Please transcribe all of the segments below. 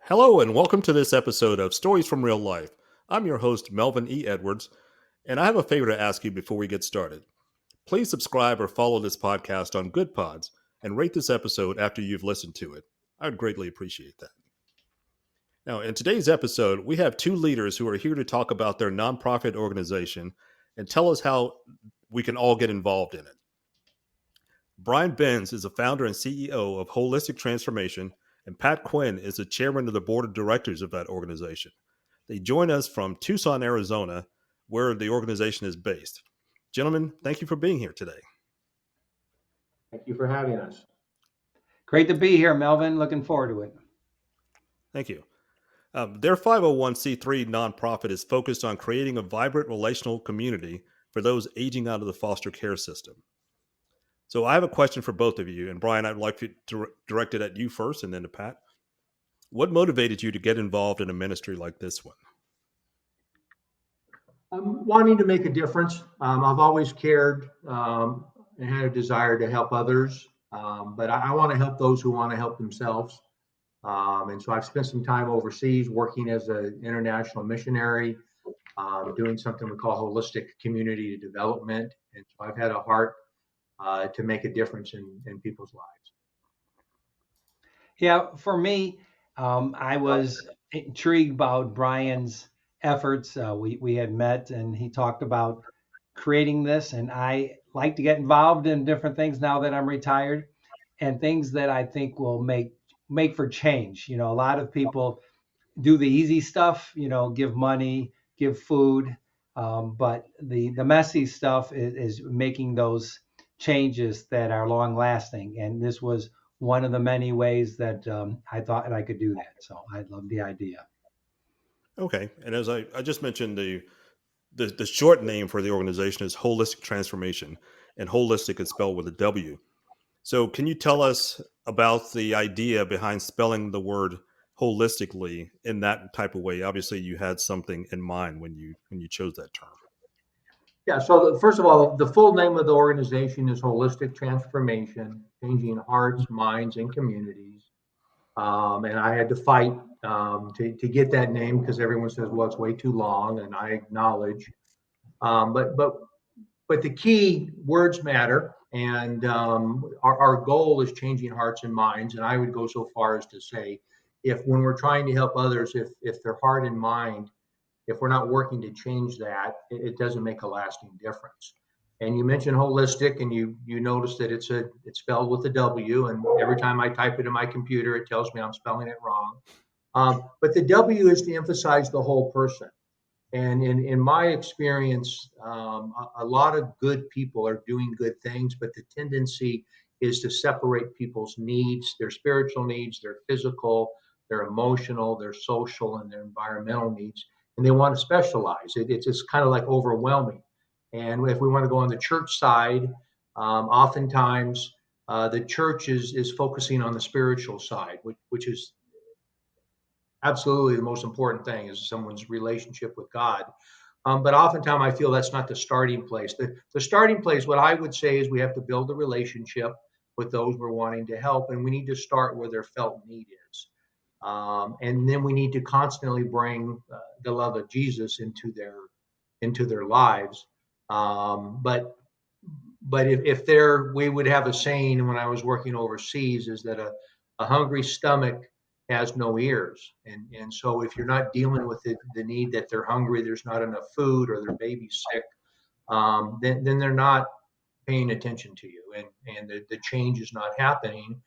Hello, and welcome to this episode of Stories from Real Life. I'm your host, Melvin E. Edwards, and I have a favor to ask you before we get started. Please subscribe or follow this podcast on Good Pods and rate this episode after you've listened to it. I would greatly appreciate that. Now, in today's episode, we have two leaders who are here to talk about their nonprofit organization and tell us how we can all get involved in it. Bryan Benz is the founder and CEO of Wholistic Transformation, and Pat Quinn is the chairman of the board of directors of that organization. They join us from Tucson, Arizona, where the organization is based. Gentlemen, thank you for being here today. Thank you for having us. Great to be here, Melvin. Looking forward to it. Thank you. Their 501c3 nonprofit is focused on creating a vibrant relational community for those aging out of the foster care system. So I have a question for both of you. And Bryan, I'd like to direct it at you first and then to Pat. What motivated you to get involved in a ministry like this one? I'm wanting to make a difference. I've always cared and had a desire to help others, but I want to help those who want to help themselves. And so I've spent some time overseas working as an international missionary, doing something we call holistic community development. And so I've had a heart to make a difference in people's lives. Yeah, for me, I was intrigued about Bryan's efforts. We had met, and he talked about creating this, and I like to get involved in different things now that I'm retired, and things that I think will make for change. A lot of people do the easy stuff, give money, give food, but the messy stuff is making those changes that are long lasting. And this was one of the many ways that I thought I could do that. So I love the idea. Okay. And as I just mentioned, the short name for the organization is Wholistic Transformation, and holistic is spelled with a W. So can you tell us about the idea behind spelling the word holistically in that type of way? Obviously, you had something in mind when you chose that term. Yeah, so first of all, the full name of the organization is Holistic Transformation, changing hearts, minds, and communities. And I had to fight to get that name because everyone says, well, it's way too long, and I acknowledge. But the key words matter, and our goal is changing hearts and minds. And I would go so far as to say, if when we're trying to help others, if their heart and mind, if we're not working to change that, it doesn't make a lasting difference. And you mentioned holistic, and you notice that it's spelled with a W, and every time I type it in my computer, it tells me I'm spelling it wrong. But the W is to emphasize the whole person. And in my experience, a lot of good people are doing good things, but the tendency is to separate people's needs, their spiritual needs, their physical, their emotional, their social, and their environmental needs. And they want to specialize. It's just kind of like overwhelming. And if we want to go on the church side, oftentimes the church is focusing on the spiritual side, which is absolutely the most important thing is someone's relationship with God. But oftentimes I feel that's not the starting place. The starting place, what I would say is we have to build a relationship with those we're wanting to help, and we need to start where their felt need is. And then we need to constantly bring the love of Jesus into their lives. But if we would have a saying when I was working overseas is that a hungry stomach has no ears. And so if you're not dealing with the need that they're hungry, there's not enough food, or their baby's sick, then they're not paying attention to you, and the change is not happening.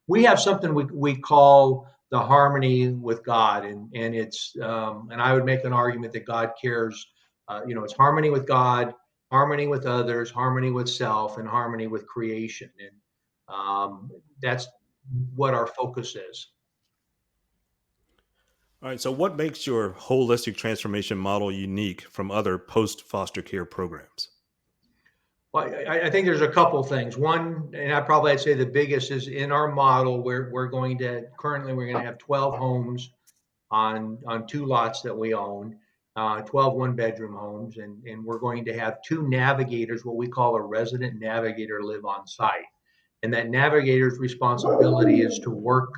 We have something we call the harmony with God, and it's and I would make an argument that God cares. It's harmony with God, harmony with others, harmony with self, and harmony with creation, and that's what our focus is. All right. So what makes your holistic transformation model unique from other post foster care programs? Well, I think there's a couple things. One, and I'd say the biggest is in our model. We're going to currently we're going to have 12 homes on two lots that we own, 12 one-bedroom homes, and we're going to have two navigators, what we call a resident navigator, live on site. And that navigator's responsibility is to work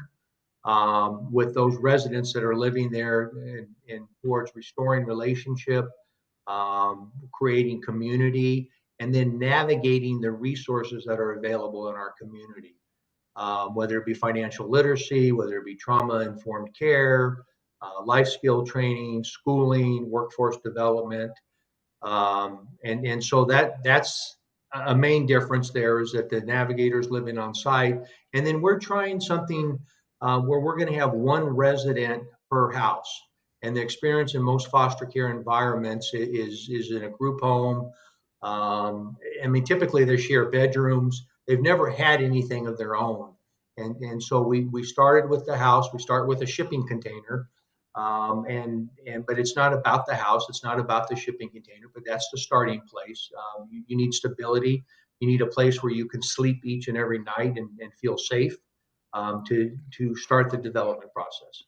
with those residents that are living there, and towards restoring relationship, creating community, and then navigating the resources that are available in our community, whether it be financial literacy, whether it be trauma-informed care, life skill training, schooling, workforce development. And so that's a main difference there, is that the navigators living on site. And then we're trying something where we're going to have one resident per house. And the experience in most foster care environments is in a group home. I mean, typically they share bedrooms. They've never had anything of their own. And so we started with the house. We start with a shipping container. But it's not about the house. It's not about the shipping container, but that's the starting place. You need stability. You need a place where you can sleep each and every night and feel safe, to start the development process.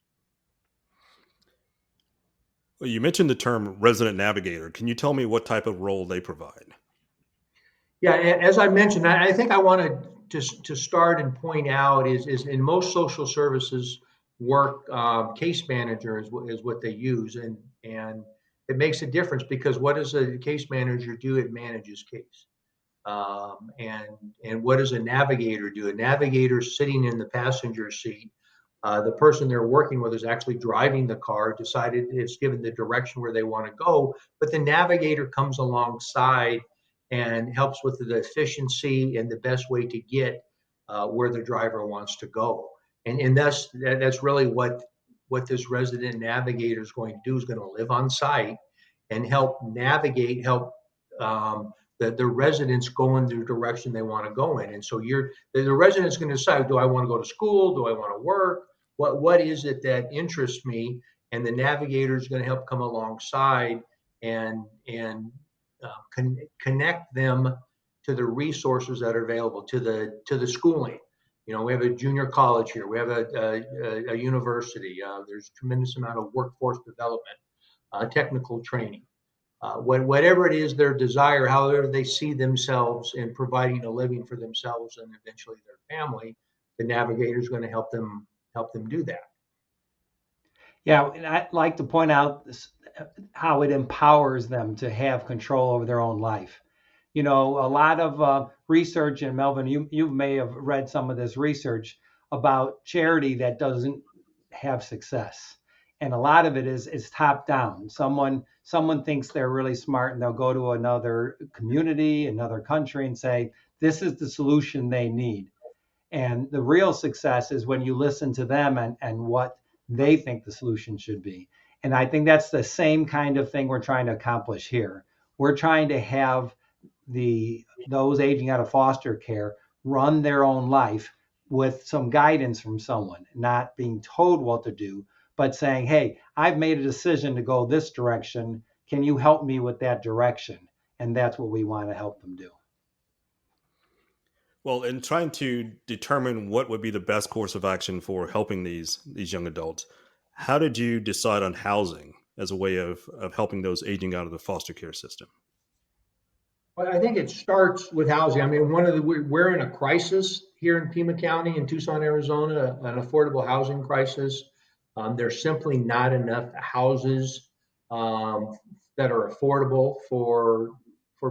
Well, you mentioned the term resident navigator. Can you tell me what type of role they provide? Yeah, as I mentioned, I think I wanted to start and point out is in most social services work, case manager is what they use, and it makes a difference, because what does a case manager do? It manages case. And what does a navigator do? A navigator is sitting in the passenger seat. The person they're working with is actually driving the car, decided it's given the direction where they want to go, but the navigator comes alongside and helps with the efficiency and the best way to get where the driver wants to go. And that's really what this resident navigator is going to do, is going to live on site and help navigate, help the residents go in the direction they want to go in. And so the resident's going to decide, do I want to go to school? Do I want to work? What is it that interests me? And the navigator is going to help come alongside and connect them to the resources that are available, to the schooling. We have a junior college here. We have a university. There's a tremendous amount of workforce development, technical training. Whatever it is their desire, however they see themselves in providing a living for themselves and eventually their family, the navigator is going to help them do that. Yeah, and I'd like to point out how it empowers them to have control over their own life. A lot of research, and Melvin, you may have read some of this research about charity that doesn't have success. And a lot of it is top down. Someone thinks they're really smart, and they'll go to another community, another country, and say, this is the solution they need. And the real success is when you listen to them and what they think the solution should be. And I think that's the same kind of thing we're trying to accomplish here. We're trying to have those aging out of foster care run their own life with some guidance from someone, not being told what to do, but saying, hey, I've made a decision to go this direction. Can you help me with that direction? And that's what we want to help them do. Well, in trying to determine what would be the best course of action for helping these young adults, how did you decide on housing as a way of helping those aging out of the foster care system? Well, I think it starts with housing. I mean, we're in a crisis here in Pima County in Tucson, Arizona, an affordable housing crisis. There's simply not enough houses that are affordable for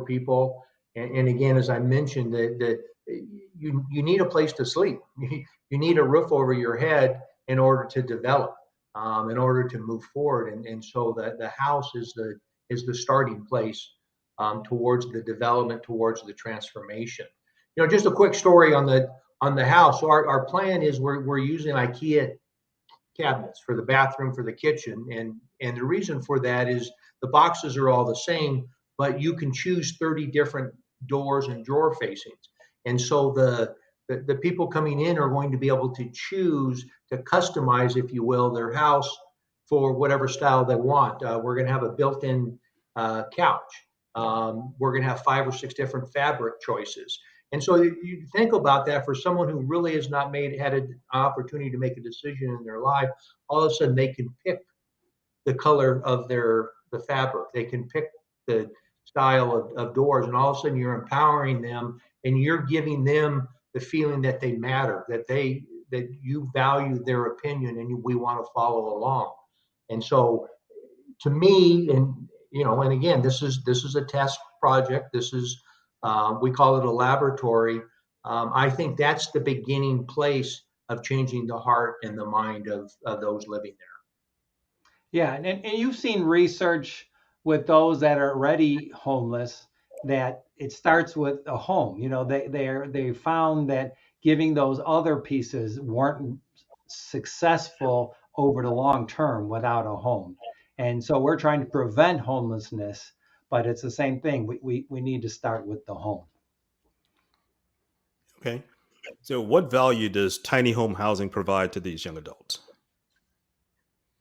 people. And again, as I mentioned, that you need a place to sleep. You need a roof over your head in order to develop, in order to move forward. And so the house is the starting place towards the development, towards the transformation. Just a quick story on the house. So our plan is we're using IKEA cabinets for the bathroom, for the kitchen, and the reason for that is the boxes are all the same, but you can choose 30 different doors and drawer facings, and so the people coming in are going to be able to choose to customize, if you will, their house for whatever style they want. We're going to have a built-in couch. We're going to have 5 or 6 different fabric choices. And so you think about that for someone who really has not had an opportunity to make a decision in their life. All of a sudden, they can pick the color of the fabric. They can pick the style of doors, and all of a sudden, you're empowering them, and you're giving them the feeling that they matter, that that you value their opinion and we want to follow along. And so, to me, and again, this is a test project. This is we call it a laboratory. I think that's the beginning place of changing the heart and the mind of those living there. Yeah, and you've seen research with those that are already homeless that it starts with a home. They found that giving those other pieces weren't successful over the long term without a home. And so we're trying to prevent homelessness, but it's the same thing. We need to start with the home. Okay. So, what value does tiny home housing provide to these young adults?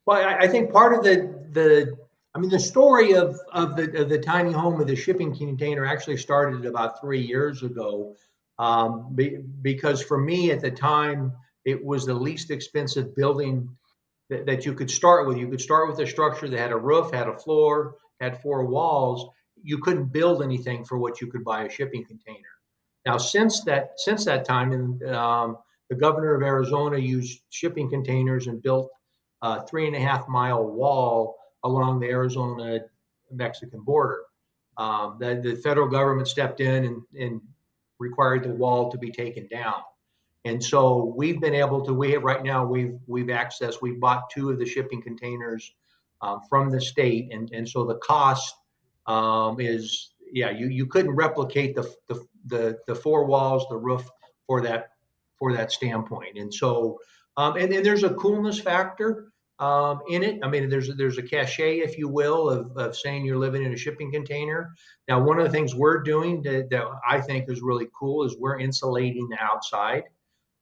Well, I think part of the story of the tiny home with the shipping container actually started about 3 years ago, because for me at the time it was the least expensive building that you could start with. You could start with a structure that had a roof, had a floor, had four walls. You couldn't build anything for what you could buy a shipping container. Now, since that time, and the governor of Arizona used shipping containers and built a 3.5 mile wall along the Arizona Mexican border. The federal government stepped in and required the wall to be taken down. And so we've been able to. We have right now. We've accessed. We've bought two of the shipping containers from the state, and so the cost is, yeah. You couldn't replicate the four walls, the roof for that standpoint. And so and there's a coolness factor in it. I mean, there's a cachet, if you will, of saying you're living in a shipping container. Now, one of the things we're doing that I think is really cool is we're insulating the outside.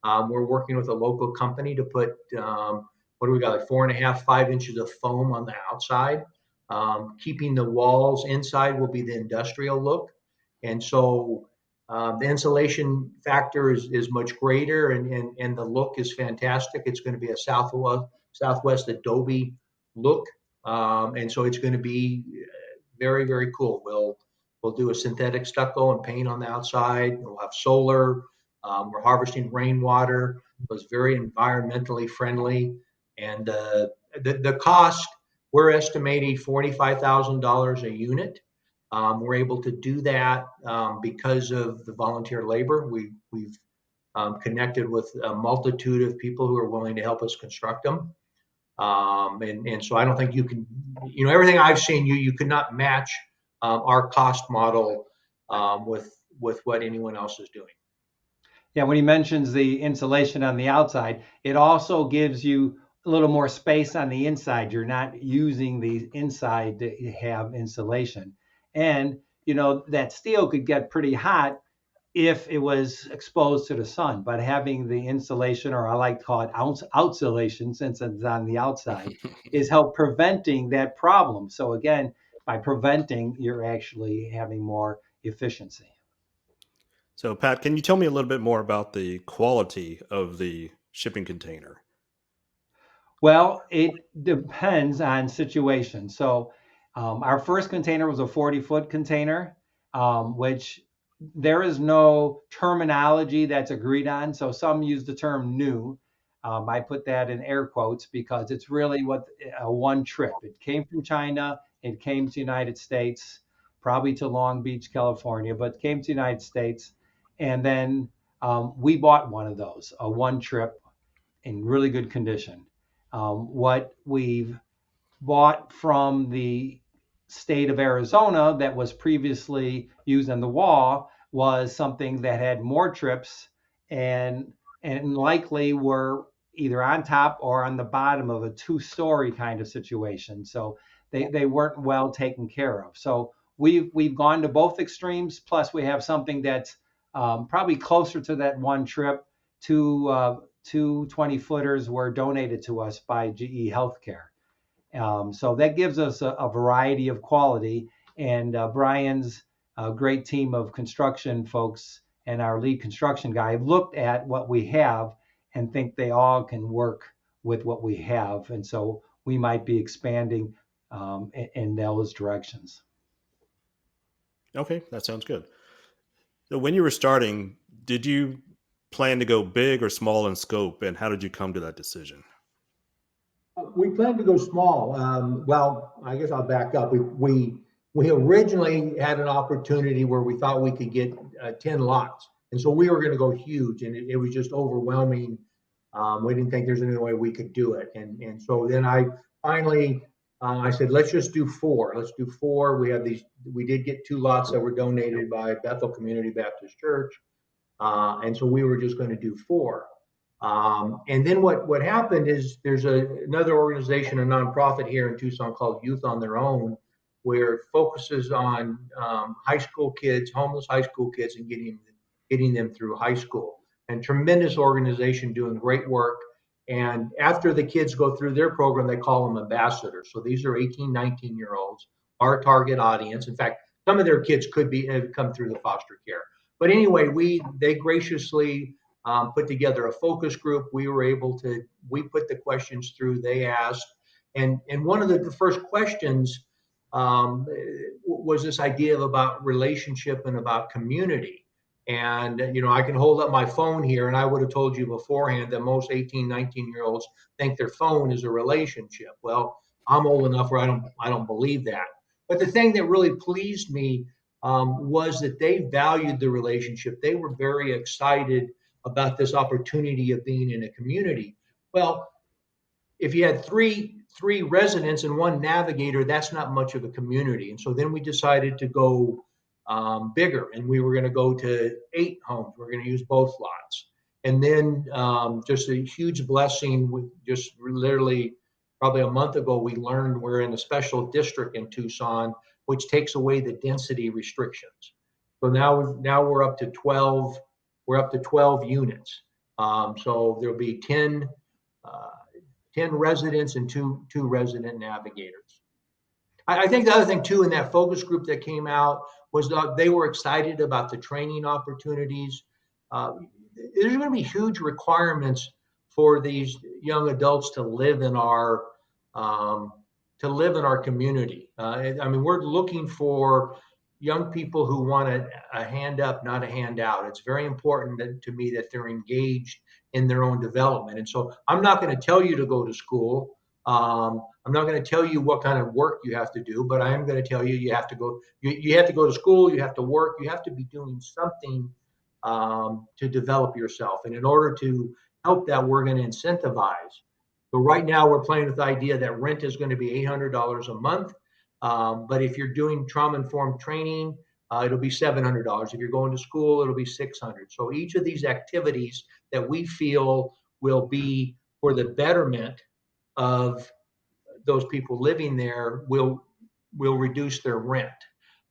We're working with a local company to put what do we got, like 4.5, 5 inches of foam on the outside. Keeping the walls inside will be the industrial look, and so the insulation factor is much greater, and the look is fantastic. It's going to be a Southwest Adobe look, and so it's going to be very, very cool. We'll do a synthetic stucco and paint on the outside. We'll have solar. We're harvesting rainwater. So it's very environmentally friendly. And the cost, we're estimating $45,000 a unit. We're able to do that because of the volunteer labor. We've connected with a multitude of people who are willing to help us construct them. And so I don't think you can, everything I've seen, you could not match our cost model with what anyone else is doing. Yeah, when he mentions the insulation on the outside, it also gives you a little more space on the inside. You're not using the inside to have insulation. And, that steel could get pretty hot if it was exposed to the sun, but having the insulation, or I like to call it outsulation since it's on the outside, is help preventing that problem. So again, by preventing, you're actually having more efficiency. So, Pat, can you tell me a little bit more about the quality of the shipping container? Well, it depends on situation. So, our first container was a 40-foot container, which there is no terminology that's agreed on. So, some use the term new. I put that in air quotes because it's really what a one trip. It came from China, it came to the United States, probably to Long Beach, California, but came to the United States. And then we bought one of those, a one trip in really good condition. What we've bought from the state of Arizona that was previously used on the wall was something that had more trips and likely were either on top or on the bottom of a two-story kind of situation. So they weren't well taken care of. So we've gone to both extremes. Plus we have something that's probably closer to that one trip. Two 20-footers were donated to us by GE Healthcare. So that gives us a variety of quality. And Bryan's great team of construction folks and our lead construction guy have looked at what we have and think they all can work with what we have. And so we might be expanding in those directions. Okay, that sounds good. So, when you were starting, did you plan to go big or small in scope, and how did you come to that decision? We planned to go small. Well, I guess I'll back up. We originally had an opportunity where we thought we could get 10 lots, and so we were going to go huge, and it was just overwhelming. We didn't think there's any way we could do it, and so then I finally I said, let's just do four. Let's do four. We have these. We did get 2 lots that were donated by Bethel Community Baptist Church, and so we were just going to do four. And then what happened is there's another organization, a nonprofit here in Tucson called Youth on Their Own, where it focuses on high school kids, homeless high school kids, and getting them through high school. And tremendous organization doing great work. And after the kids go through their program, they call them ambassadors. So these are 18, 19-year-olds, our target audience. In fact, some of their kids could have come through the foster care. But anyway, they graciously put together a focus group. We put the questions through, they asked. And one of the first questions was this idea about relationship and about community. And, I can hold up my phone here, and I would have told you beforehand that most 18, 19-year-olds think their phone is a relationship. Well, I'm old enough where I don't believe that. But the thing that really pleased me was that they valued the relationship. They were very excited about this opportunity of being in a community. Well, if you had three residents and one navigator, that's not much of a community. And so then we decided to go bigger, and we were going to go to 8 homes. We're going to use both lots. And then just a huge blessing, with just literally probably a month ago, we learned we're in a special district in Tucson, which takes away the density restrictions. So now we're up to 12. We're up to 12 units. So there'll be 10 residents and two resident navigators. I think the other thing too in that focus group that came out was they were excited about the training opportunities. There's going to be huge requirements for these young adults to live in our community. I mean, we're looking for young people who want a hand up, not a handout. It's very important to me that they're engaged in their own development. And so I'm not going to tell you to go to school. I'm not going to tell you what kind of work you have to do, but I am going to tell you you have to go. You have to go to school. You have to work. You have to be doing something to develop yourself. And in order to help that, we're going to incentivize. So right now we're playing with the idea that rent is going to be $800 a month. But if you're doing trauma-informed training, it'll be $700. If you're going to school, it'll be $600. So each of these activities that we feel will be for the betterment of those people living there will reduce their rent.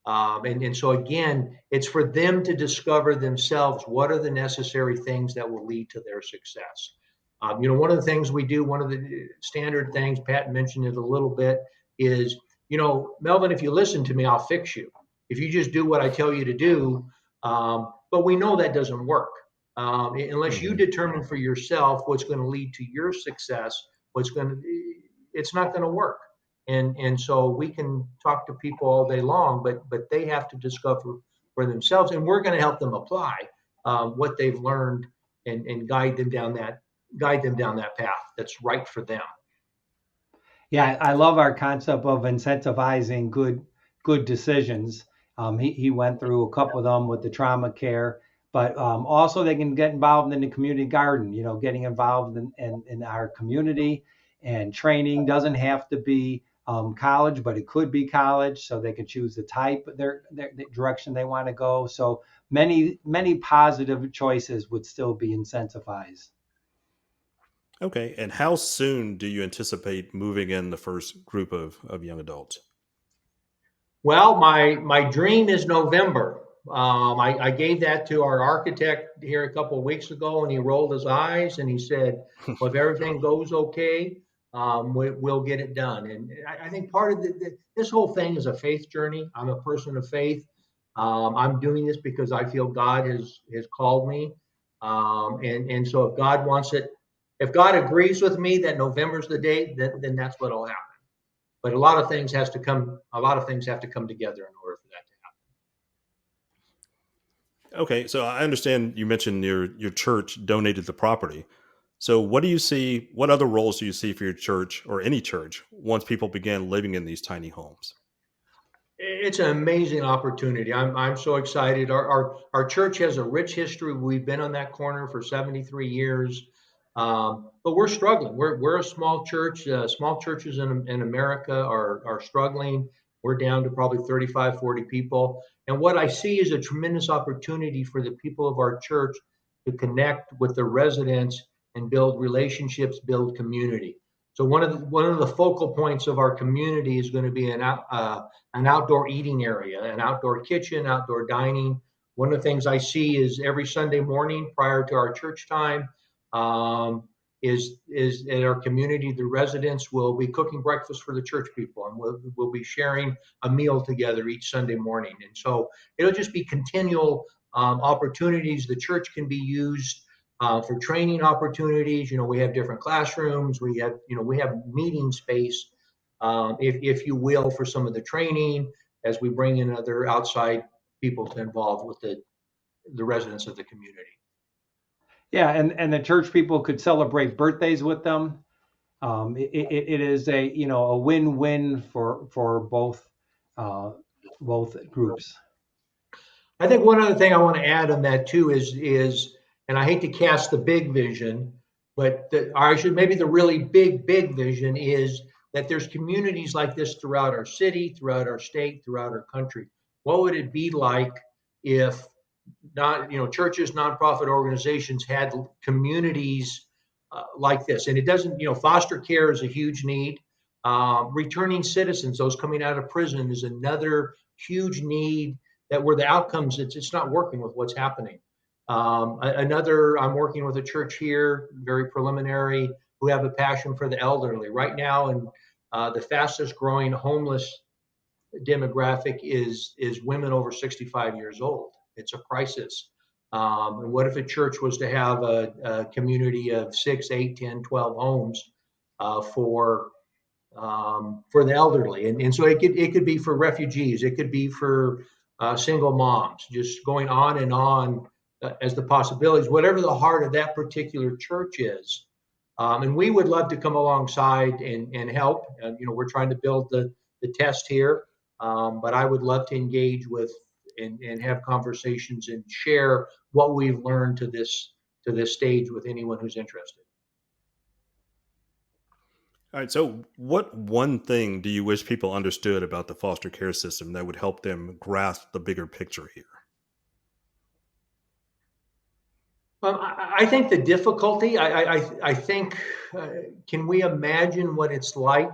And so again, it's for them to discover themselves what are the necessary things that will lead to their success. One of the things we do, one of the standard things, Pat mentioned it a little bit, is, Melvin, if you listen to me, I'll fix you. If you just do what I tell you to do, but we know that doesn't work. Unless you determine for yourself what's going to lead to your success, it's not going to work. And so we can talk to people all day long, but they have to discover for themselves, and we're going to help them apply what they've learned and guide them down that path that's right for them. Yeah, I love our concept of incentivizing good decisions. He went through a couple of them with the trauma care, but also they can get involved in the community garden. Getting involved in our community and training doesn't have to be college, but it could be college, so they can choose the type of the direction they want to go. So many positive choices would still be incentivized. Okay. And how soon do you anticipate moving in the first group of young adults? Well, my dream is November. I gave that to our architect here a couple of weeks ago, and he rolled his eyes and he said, well, if everything goes okay, we'll get it done. And I think part of this whole thing is a faith journey. I'm a person of faith. I'm doing this because I feel God has called me. And so if God wants it, if God agrees with me that November's the date, then that's what'll happen. But a lot of things have to come together in order for that to Okay, so I understand you mentioned your church donated the property. So what do you see? What other roles do you see for your church or any church once people begin living in these tiny homes? It's an amazing opportunity. I'm so excited. Our church has a rich history. We've been on that corner for 73 years, but we're struggling. We're a small church. Small churches in America are struggling. We're down to probably 35, 40 people. And what I see is a tremendous opportunity for the people of our church to connect with the residents and build relationships, build community. So one of the focal points of our community is going to be an outdoor eating area, an outdoor kitchen, outdoor dining. One of the things I see is every Sunday morning prior to our church time, is in our community, the residents will be cooking breakfast for the church people, and we'll be sharing a meal together each Sunday morning. And so it'll just be continual opportunities. The church can be used for training opportunities. We have different classrooms. We have meeting space, if you will, for some of the training as we bring in other outside people to involve with the residents of the community. Yeah, and the church people could celebrate birthdays with them. It is a win-win for both groups. I think one other thing I want to add on that too is, and I hate to cast the big vision, but or I should maybe the really big vision is that there's communities like this throughout our city, throughout our state, throughout our country. What would it be like if not, churches, nonprofit organizations had communities like this? And it doesn't, foster care is a huge need. Returning citizens, those coming out of prison, is another huge need. That where the outcomes, it's not working with what's happening. I'm working with a church here, very preliminary, who have a passion for the elderly right now, and the fastest growing homeless demographic is women over 65 years old. It's a crisis. And what if a church was to have a community of 6, 8, 10, 12 homes for the elderly? And so it could be for refugees, it could be for single moms, just going on and on as the possibilities, whatever the heart of that particular church is. And we would love to come alongside and help. We're trying to build the test here, but I would love to engage with and have conversations and share what we've learned to this stage with anyone who's interested. All right. So, what one thing do you wish people understood about the foster care system that would help them grasp the bigger picture here? I think the difficulty. I think. Can we imagine what it's like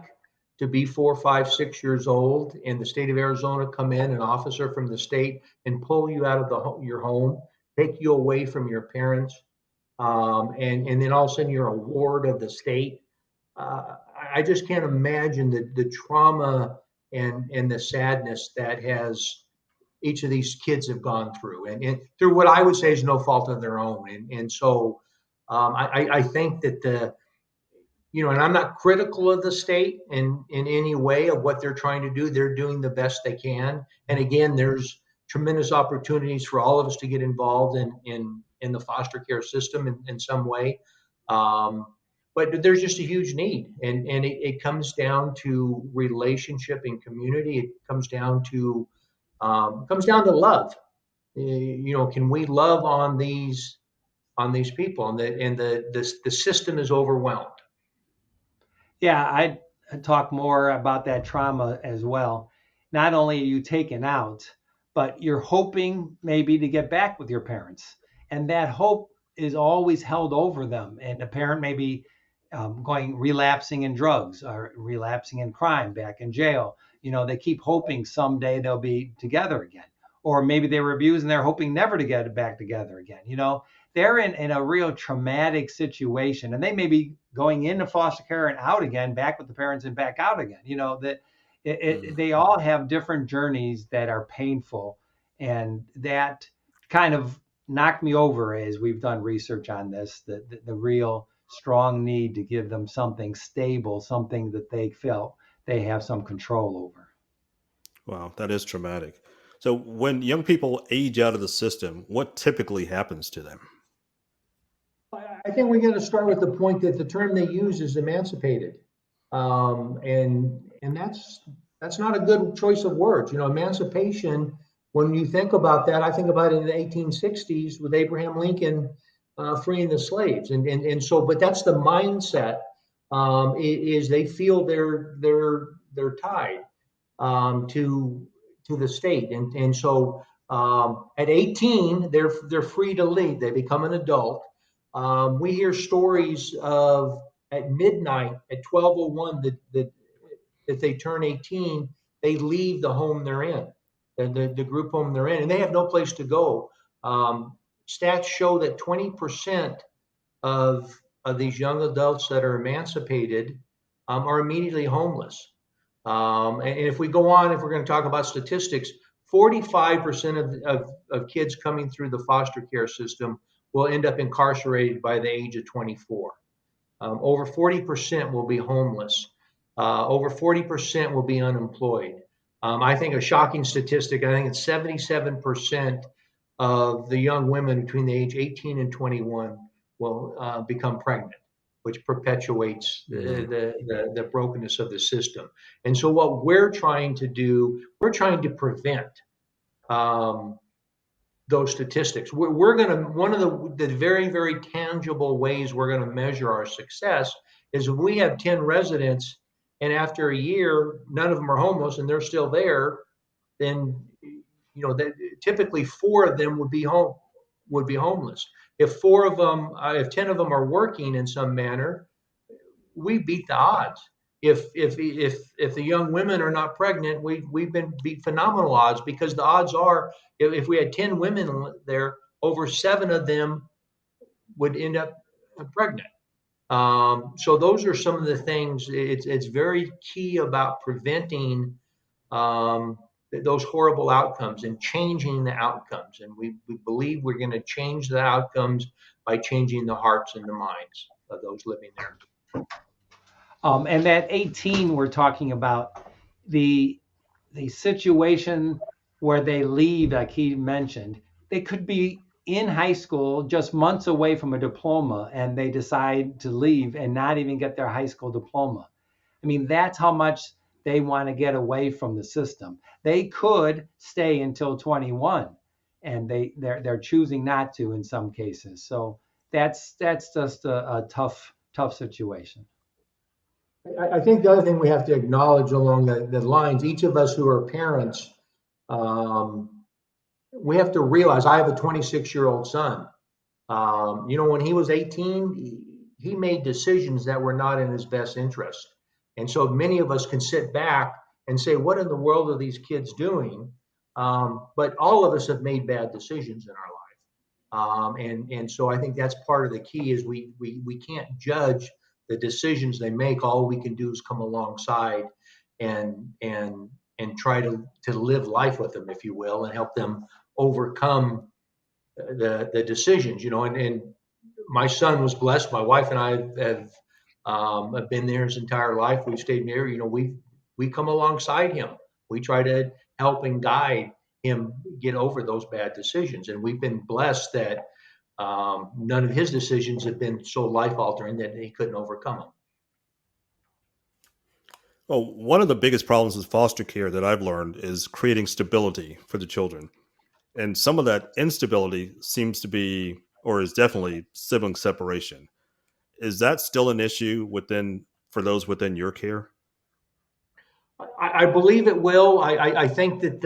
to be 4, 5, 6 years old in the state of Arizona? Come in, an officer from the state, and pull you out of your home, take you away from your parents, and then all of a sudden you're a ward of the state. I just can't imagine the trauma and the sadness that has each of these kids have gone through, and through what I would say is no fault of their own. And so I think that and I'm not critical of the state in any way of what they're trying to do. They're doing the best they can. And again, there's tremendous opportunities for all of us to get involved in the foster care system in some way. But there's just a huge need, and it comes down to relationship and community. It comes down to love. Can we love on these people? And the system is overwhelmed. Yeah, I'd talk more about that trauma as well. Not only are you taken out, but you're hoping maybe to get back with your parents. And that hope is always held over them. And the parent may be relapsing in drugs or relapsing in crime, back in jail. They keep hoping someday they'll be together again. Or maybe they were abused and they're hoping never to get back together again. They're in a real traumatic situation, and they may be going into foster care and out again, back with the parents and back out again. That they all have different journeys that are painful, and that kind of knocked me over as we've done research on this. The real strong need to give them something stable, something that they feel they have some control over. Wow, that is traumatic. So when young people age out of the system, what typically happens to them? I think we're going to start with the point that the term they use is emancipated, and that's not a good choice of words. Emancipation. When you think about that, I think about it in the 1860s with Abraham Lincoln freeing the slaves, and so. But that's the mindset. Is they feel they're tied to the state, and so at 18 they're free to leave. They become an adult. We hear stories of at midnight at 12:01 that they turn 18, they leave the home they're in, the group home they're in, and they have no place to go. Stats show that 20% of these young adults that are emancipated are immediately homeless. And if we go on, if we're going to talk about statistics, 45% of kids coming through the foster care system will end up incarcerated by the age of 24. Over 40% will be homeless. Over 40% will be unemployed. I think a shocking statistic, I think it's 77% of the young women between the age 18 and 21 will become pregnant, which perpetuates the brokenness of the system. And so what we're trying to do, we're trying to prevent those statistics. We're going to, one of the very, very tangible ways we're going to measure our success is if we have 10 residents and after a year, none of them are homeless and they're still there, then, typically 4 of them would be homeless. If 10 of them are working in some manner, we beat the odds. If the young women are not pregnant, we've been beat phenomenal odds, because the odds are if we had 10 women there, over 7 of them would end up pregnant. So those are some of the things. It's very key about preventing those horrible outcomes and changing the outcomes. And we believe we're going to change the outcomes by changing the hearts and the minds of those living there. And that 18 we're talking about, the situation where they leave, like he mentioned, they could be in high school just months away from a diploma, and they decide to leave and not even get their high school diploma. I mean, that's how much they want to get away from the system. They could stay until 21, and they're choosing not to in some cases. So that's just a tough situation. I think the other thing we have to acknowledge along the lines, each of us who are parents, we have to realize, I have a 26-year-old son. When he was 18, he made decisions that were not in his best interest. And so many of us can sit back and say, what in the world are these kids doing? But all of us have made bad decisions in our life. And so I think that's part of the key is we can't judge the decisions they make. All we can do is come alongside and try to live life with them, if you will, and help them overcome the decisions. And my son was blessed. My wife and I have been there his entire life. We've stayed near. We come alongside him. We try to help and guide him get over those bad decisions. And we've been blessed that none of his decisions have been so life-altering that he couldn't overcome them. Well, one of the biggest problems with foster care that I've learned is creating stability for the children. And some of that instability seems to be, or is definitely, sibling separation. Is that still an issue for those within your care? I believe it will. I think that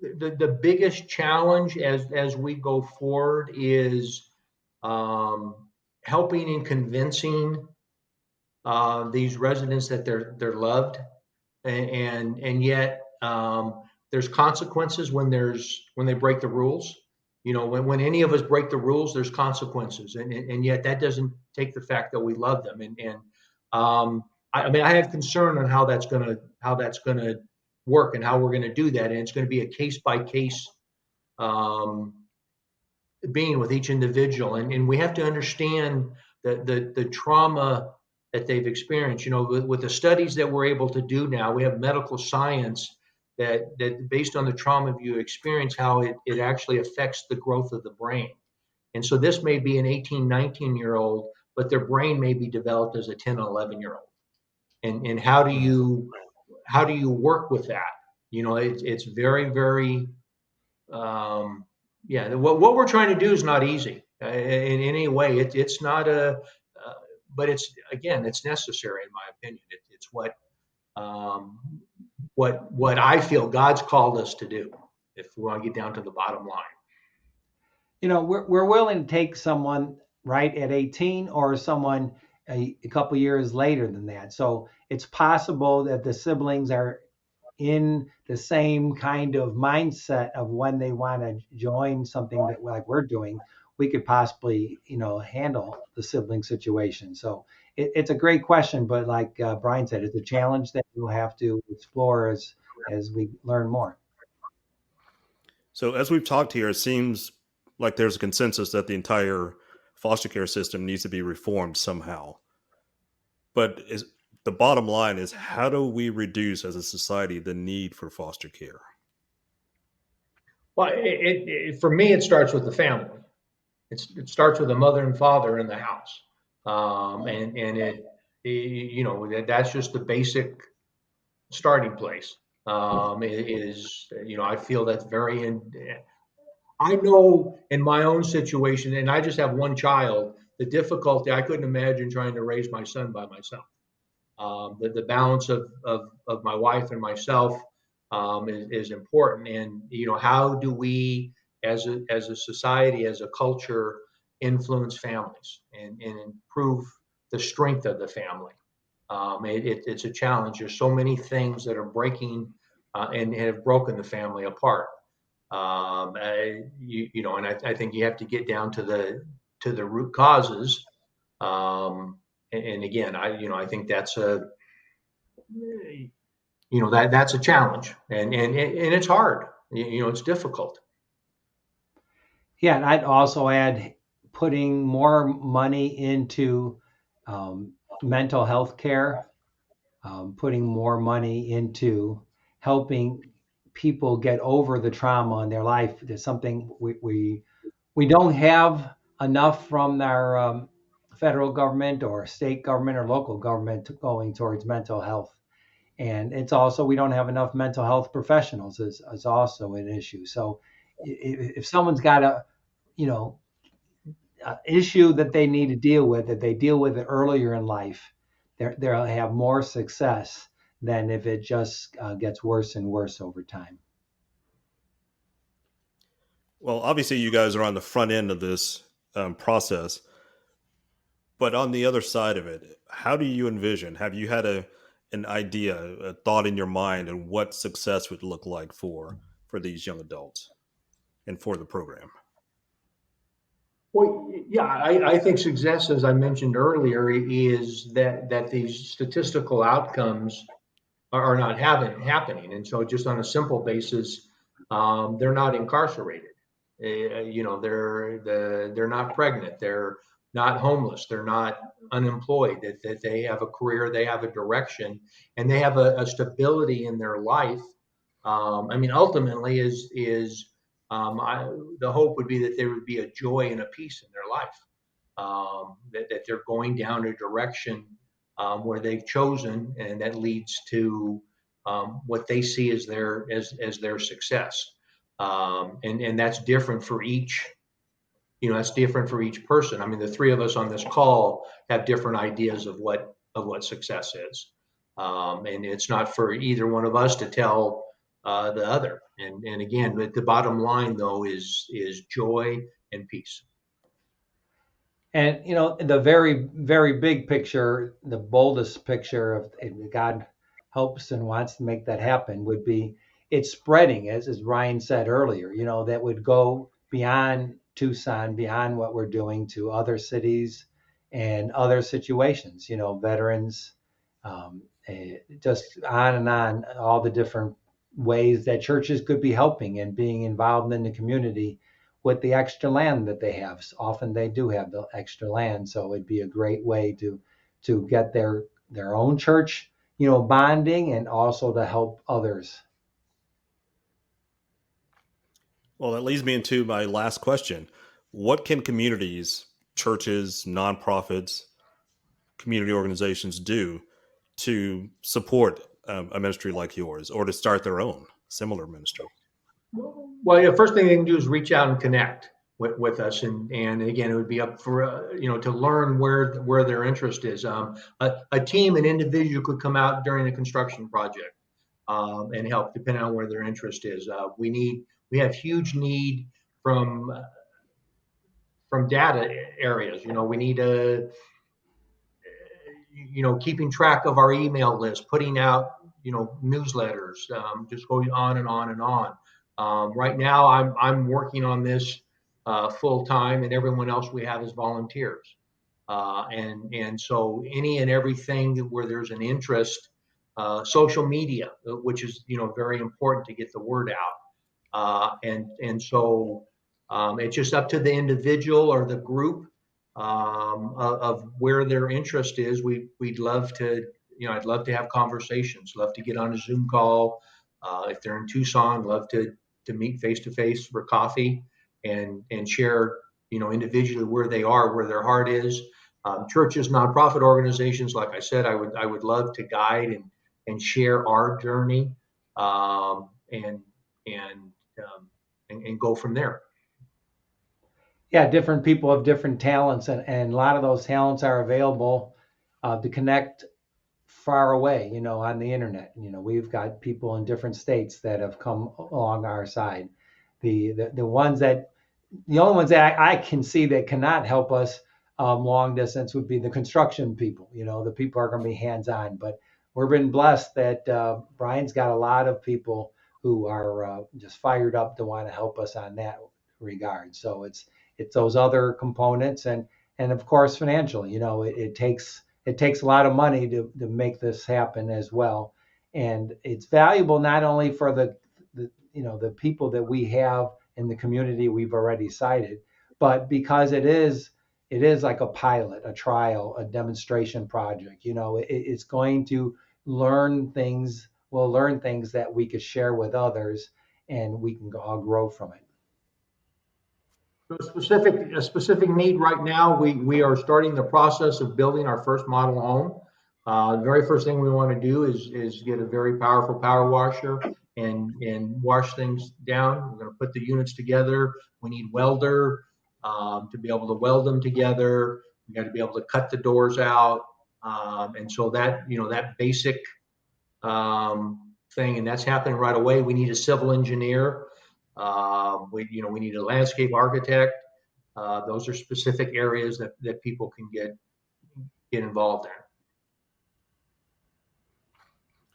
the biggest challenge as we go forward is helping and convincing these residents that they're loved, and yet there's consequences when they break the rules. When any of us break the rules, there's consequences, and yet that doesn't take the fact that we love them. I have concern on how that's gonna work and how we're gonna do that, and it's going to be a case by case being with each individual, and we have to understand the trauma that they've experienced. With the studies that we're able to do now, we have medical science that based on the trauma you experience, how it actually affects the growth of the brain. And so this may be an 18, 19-year-old, but their brain may be developed as a 10, 11-year-old. And how do you work with that? It's very, very, yeah. What we're trying to do is not easy in any way. It's not but it's necessary in my opinion. It's um, what I feel God's called us to do. If we want to get down to the bottom line. We're willing to take someone right at 18 or someone a couple years later than that. So it's possible that the siblings are in the same kind of mindset of when they want to join something that like we're doing. We could possibly, handle the sibling situation. So it's a great question, but like Bryan said, it's a challenge that we'll have to explore as we learn more. So, as we've talked here, it seems like there's a consensus that the entire foster care system needs to be reformed somehow. But the bottom line is, how do we reduce as a society the need for foster care? Well, for me, it starts with the family. It starts with a mother and father in the house, that's just the basic starting place. I feel that's I know in my own situation, and I just have one child, the difficulty, I couldn't imagine trying to raise my son by myself. The balance of my wife and myself is important. And, how do we, as a society, as a culture, influence families and improve the strength of the family? It's a challenge. There's so many things that are breaking and have broken the family apart. And I think you have to get down to the root causes. And again, I think that's that's a challenge, and it's hard. It's difficult. Yeah, and I'd also add putting more money into mental health care, putting more money into helping people get over the trauma in their life. There's something we don't have enough from our federal government or state government or local government going towards mental health. And it's also, we don't have enough mental health professionals is also an issue. So if someone's got you know, issue that they need to deal with, if they deal with it earlier in life, they'll have more success than if it just gets worse and worse over time. Well, obviously, you guys are on the front end of this process, but on the other side of it, how do you envision? Have you had an idea, a thought in your mind, and what success would look like for these young adults and for the program? Well, yeah, I think success, as I mentioned earlier, is that these statistical outcomes are not happening, and so just on a simple basis, they're not incarcerated. They're not pregnant. They're not homeless. They're not unemployed. That they have a career, they have a direction, and they have a stability in their life. Ultimately, the hope would be that there would be a joy and a peace in their life. That they're going down a direction where they've chosen, and that leads to what they see as their success. And that's different for each. That's different for each person. I mean, the three of us on this call have different ideas of what success is, and it's not for either one of us to tell the other. And again, the bottom line though is joy and peace. And the very, very big picture, the boldest picture of God hopes and wants to make that happen would be it's spreading, as Ryan said earlier. That would go beyond Tucson, beyond what we're doing to other cities and other situations. Veterans, just on and on, all the different ways that churches could be helping and being involved in the community with the extra land that they have. Often they do have the extra land, so it'd be a great way to get their own church, bonding, and also to help others. Well, that leads me into my last question. What can communities, churches, nonprofits, community organizations do to support a ministry like yours or to start their own similar ministry? Well, yeah, first thing they can do is reach out and connect with us, and again, it would be up for to learn where their interest is. A team, an individual could come out during a construction project and help, depending on where their interest is. We have huge need from data areas. We need a keeping track of our email list, putting out, newsletters, just going on and on and on. Right now, I'm working on this full time, and everyone else we have is volunteers. And so any and everything where there's an interest, social media, which is very important to get the word out. So it's just up to the individual or the group of where their interest is. We'd love to, I'd love to have conversations, love to get on a Zoom call. If they're in Tucson, love to meet face to face for coffee and share, individually where they are, where their heart is. Churches, nonprofit organizations, like I said, I would love to guide and share our journey, and and and go from there. Yeah, different people have different talents, and a lot of those talents are available to connect far away, on the internet. We've got people in different states that have come along our side. The ones that the only ones that I can see that cannot help us long distance would be the construction people. The people are going to be hands on, but we've been blessed that Bryan's got a lot of people who are just fired up to want to help us on that regard. So it's those other components, and of course financial. It takes a lot of money to make this happen as well, and it's valuable not only for the people that we have in the community we've already cited, but because it is like a pilot, a trial, a demonstration project. It's going to learn things. We'll learn things that we could share with others, and we can all grow from it. So a specific need right now, we are starting the process of building our first model home. The very first thing we want to do is get a very powerful power washer and wash things down. We're going to put the units together. We need welder to be able to weld them together. We got to be able to cut the doors out, and so that basic thing, and that's happening right away. We need a civil engineer. We need a landscape architect. Those are specific areas that people can get involved in.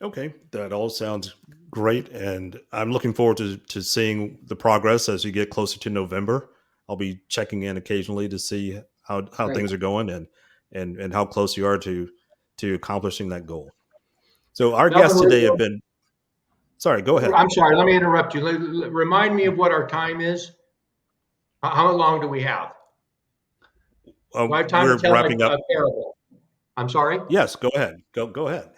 Okay, that all sounds great, and I'm looking forward to seeing the progress as you get closer to November. I'll be checking in occasionally to see how Great. things are going and how close you are to accomplishing that goal. So our Melvin, guests today have been. Sorry, go ahead. I'm sorry. Let me interrupt you. Remind me of what our time is. How long do we have? Do I have time to We're tell wrapping up. a parable? I'm sorry. Yes, go ahead. Go ahead.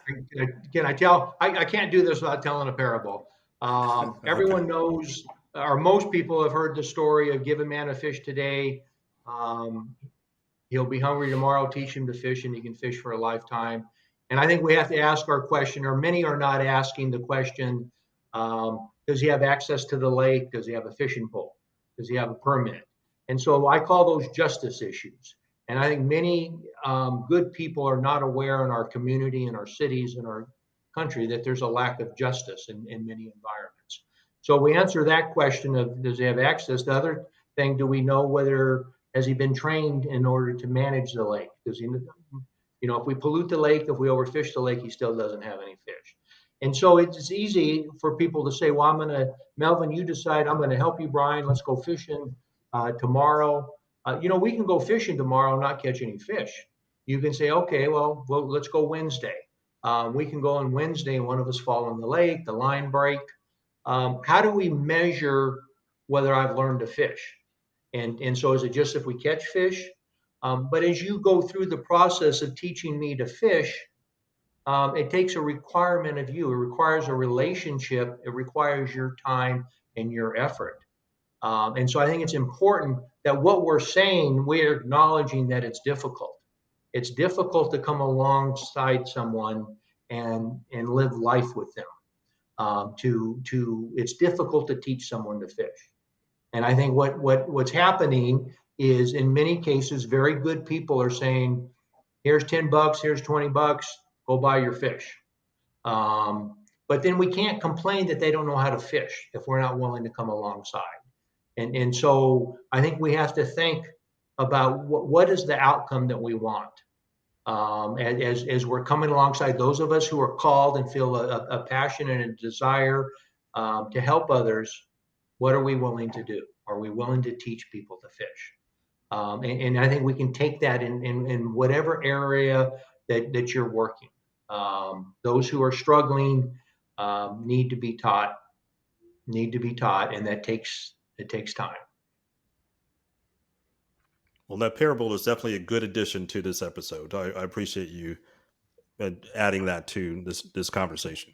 Can I tell? I can't do this without telling a parable. Okay. Everyone knows, or most people have heard the story of give a man a fish today. Um, he'll be hungry tomorrow. Teach him to fish, and he can fish for a lifetime. And I think we have to ask our question, or many are not asking the question: does he have access to the lake? Does he have a fishing pole? Does he have a permit? And so I call those justice issues. And I think many good people are not aware in our community, in our cities, in our country, that there's a lack of justice in many environments. So we answer that question of does he have access? The other thing, do we know whether has he been trained in order to manage the lake? Does he, if we pollute the lake, if we overfish the lake, he still doesn't have any fish. And so it's easy for people to say, well, Melvin, you decide, I'm going to help you, Bryan. Let's go fishing tomorrow. We can go fishing tomorrow and not catch any fish. You can say, okay, well, let's go Wednesday. We can go on Wednesday and one of us fall in the lake, the line break. How do we measure whether I've learned to fish? And so is it just if we catch fish? But as you go through the process of teaching me to fish, it takes a requirement of you. It requires a relationship. It requires your time and your effort. And so I think it's important that what we're saying, we're acknowledging that it's difficult. It's difficult to come alongside someone and live life with them. It's difficult to teach someone to fish. And I think what's happening is, in many cases, very good people are saying, here's $10, here's $20, go buy your fish. But then we can't complain that they don't know how to fish if we're not willing to come alongside. And so I think we have to think about what is the outcome that we want. As we're coming alongside those of us who are called and feel a passion and a desire to help others, what are we willing to do? Are we willing to teach people to fish? And I think we can take that in whatever area that you're working. Those who are struggling need to be taught, and it takes time. Well, that parable is definitely a good addition to this episode. I appreciate you adding that to this conversation.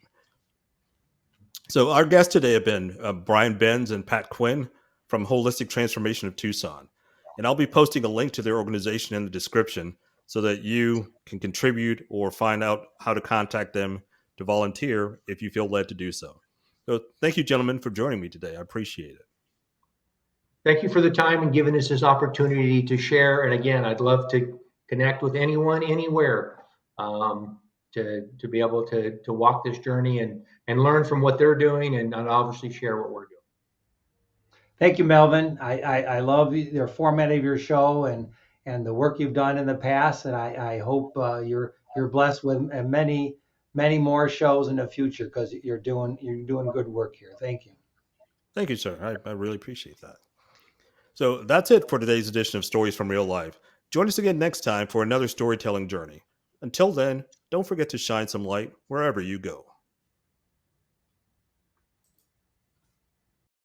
So our guests today have been Bryan Benz and Pat Quinn from Wholistic Transformation of Tucson. And I'll be posting a link to their organization in the description so that you can contribute or find out how to contact them to volunteer if you feel led to do so. So thank you, gentlemen, for joining me today. I appreciate it. Thank you for the time and giving us this opportunity to share. And again, I'd love to connect with anyone, anywhere, to be able to walk this journey and learn from what they're doing, and obviously share what we're doing. Thank you, Melvin. I love the format of your show and the work you've done in the past, and I hope you're blessed with many more shows in the future, because you're doing good work here. Thank you. Thank you, sir. I really appreciate that. So that's it for today's edition of Stories from Real Life. Join us again next time for another storytelling journey. Until then, don't forget to shine some light wherever you go.